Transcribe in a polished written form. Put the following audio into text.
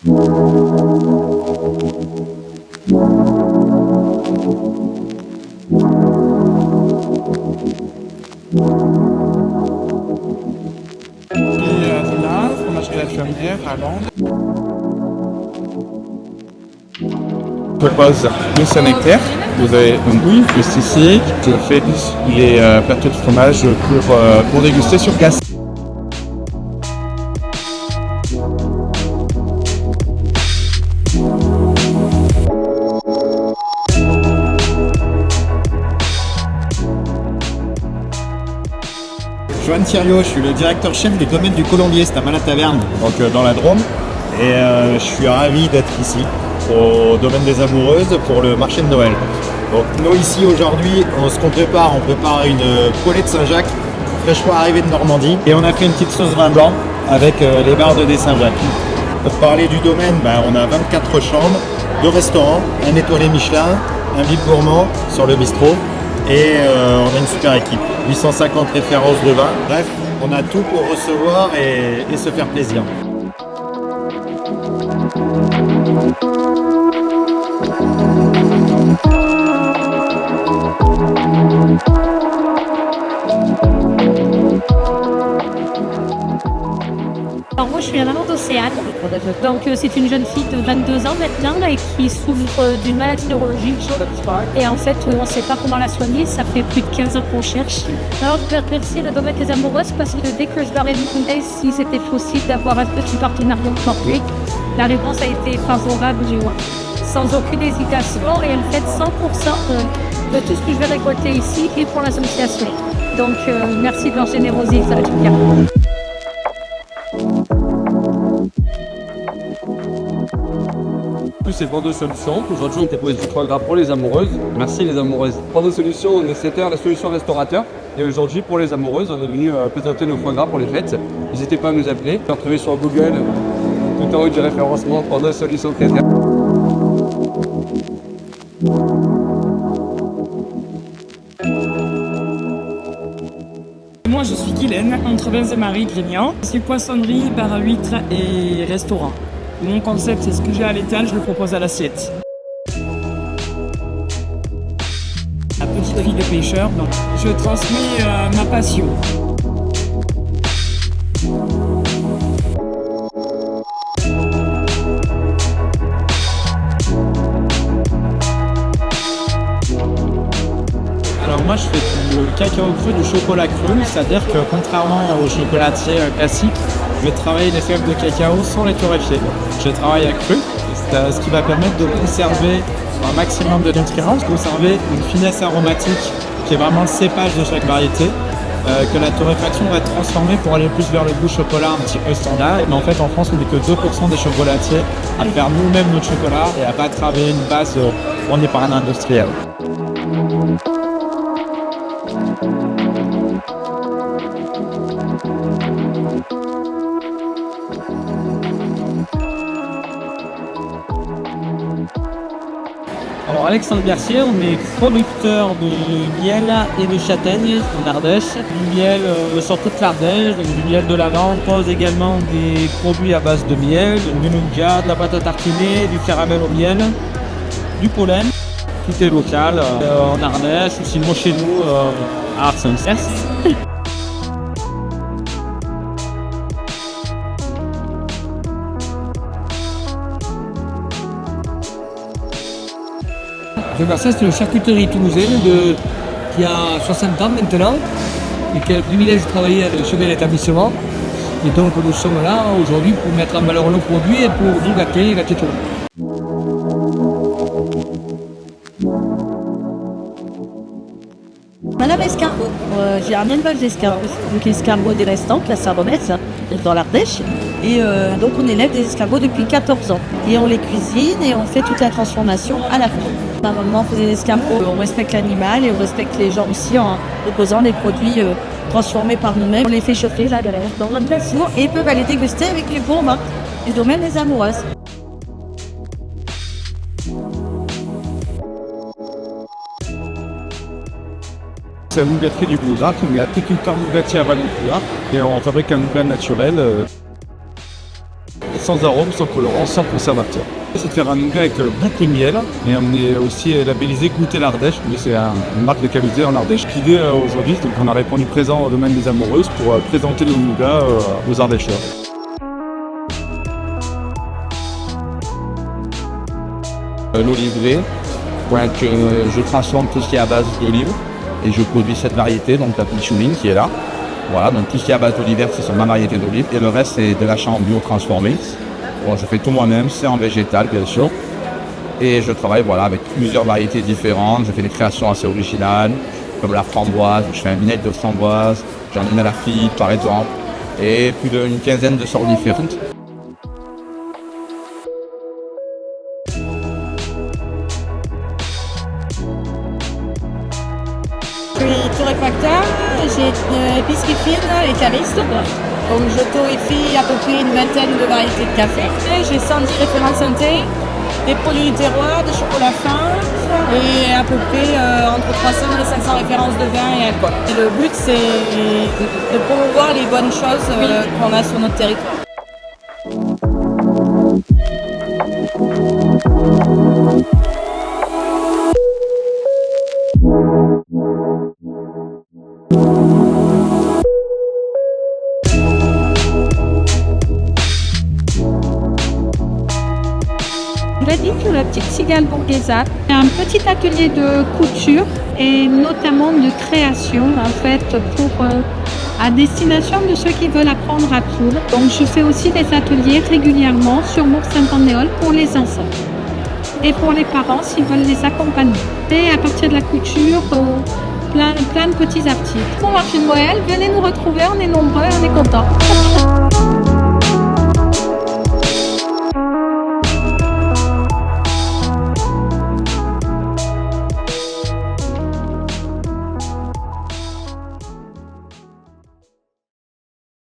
Villa, fromagerie La Fermière à Londres. Je propose une Saint-Nectaire. Vous avez un oui, juste ici. Je fais les plateaux de fromage pour déguster sur glace. Johan Thiriot, je suis le directeur chef des domaines du Colombier, c'est à Malataverne, donc dans la Drôme. Et je suis ravi d'être ici, au domaine des amoureuses, pour le marché de Noël. Donc nous ici aujourd'hui, on prépare une poêlée de Saint-Jacques, fraîchement arrivée de Normandie. Et on a fait une petite sauce vin blanc avec les bardes des Saint-Jacques. Pour parler du domaine, on a 24 chambres, 2 restaurants, un étoilé Michelin, un bib gourmand sur le bistrot. Et on a une super équipe, 850 références de vin. Bref, on a tout pour recevoir et se faire plaisir. Alors moi je suis la maman d'Océane, donc c'est une jeune fille de 22 ans maintenant là, et qui souffre d'une maladie neurologique. Et en fait on ne sait pas comment la soigner, ça fait plus de 15 ans qu'on cherche. Alors je vais remercier le domaine des amoureuses parce que dès que je leur ai demandé si c'était possible d'avoir un petit partenariat corporate, la réponse a été favorable sans aucune hésitation et elle fait 100% de tout ce que je vais récolter ici et pour l'association. Donc merci de leur générosité en tout cas. C'est Bordeaux Solutions. Aujourd'hui, on propose du foie gras pour les amoureuses. Merci les amoureuses. Bordeaux Solutions, c'était la solution restaurateur. Et aujourd'hui, pour les amoureuses, on est venu présenter nos foie gras pour les fêtes. N'hésitez pas à nous appeler. Vous pouvez retrouver sur Google tout en haut du référencement Bordeaux Solutions Traiteur. Moi, je suis Guylaine, entre Benz et Marie Grignan. C'est poissonnerie, bar à huîtres et restaurant. Mon concept, c'est ce que j'ai à l'étal, je le propose à l'assiette. La petite fille de pêcheur, donc je transmets ma passion. Alors moi je fais du cacao cru, du chocolat cru, c'est-à-dire que contrairement au chocolatier classique, je vais travailler les fèves de cacao sans les torréfier. Je travaille à cru, ce qui va permettre de conserver un maximum de nutriments, de conserver une finesse aromatique qui est vraiment le cépage de chaque variété, que la torréfaction va transformer pour aller plus vers le goût chocolat un petit peu standard. Mais en fait en France on n'est que 2% des chocolatiers à faire nous-mêmes notre chocolat et à pas travailler une base fournie par un industriel. Alors Alexandre Bercier, on est producteur de miel et de châtaigne en Ardèche. Du miel sur toute l'Ardèche, du miel de lavande. On pose également des produits à base de miel, du nougat, de la pâte à tartiner, du caramel au miel, du pollen. Tout est local en Ardèche, ou sinon chez nous à Arsenal. Jean Bercier, c'est une charcuterie toulousaine qui a 60 ans maintenant et qui a le privilège de travailler sur l'établissement. Et donc nous sommes là aujourd'hui pour mettre en valeur nos produits et pour vous gâter tout le monde. Madame Escargot, j'ai un élevage d'escargots, donc escargots des restants, la Savonnette, dans l'Ardèche. Et donc on élève des escargots depuis 14 ans. Et on les cuisine et on fait toute la transformation à la fin. Ma maman faisait des escargots, on respecte l'animal et on respecte les gens aussi en proposant des produits transformés par nous-mêmes. On les fait chauffer là derrière dans notre four et ils peuvent aller déguster avec les gourmands du domaine des amoureuses. C'est la nougaterie du Bougrat, on est agriculteur nougatier à Val-de-Bougrat et on fabrique un nougat naturel. sans arôme, sans colorant, sans conservateur. C'est de faire un nougat avec beaucoup de miel et on est aussi labellisé Goûter l'Ardèche, c'est une marque de qualité en Ardèche. L'idée aujourd'hui, c'est qu'on a répondu présent au domaine des amoureuses pour présenter nos nougats aux Ardècheurs. L'olivier, je transforme tout ce qui est à base d'olive et je produis cette variété, donc la Pichouline qui est là. Voilà, donc tout ce qui est à base d'olive, c'est sur ma variété d'olive et le reste c'est de l'achat en bio transformé. Bon, je fais tout moi-même, c'est en végétal bien sûr. Et je travaille voilà, avec plusieurs variétés différentes. Je fais des créations assez originales, comme la framboise, je fais un vinaigre de framboise, j'en ai à la fille par exemple, et plus d'une quinzaine de sortes différentes. Je suis torréfacteur, j'ai épicerie fine et caviste. Donc je torréfie à peu près une vingtaine de variétés de café. J'ai 110 références santé, des produits du terroir, des chocolats fins et à peu près entre 300 et 500 références de vin et alcool. Et le but c'est de promouvoir les bonnes choses qu'on a sur notre territoire. Sur la petite cigale bourguésate, un petit atelier de couture et notamment de création en fait pour à destination de ceux qui veulent apprendre à coudre. Donc je fais aussi des ateliers régulièrement sur Mours-Saint-Andéol pour les enfants et pour les parents s'ils veulent les accompagner. Et à partir de la couture, plein de petits articles. Pour le marché de Noël, venez nous retrouver, on est nombreux, on est contents.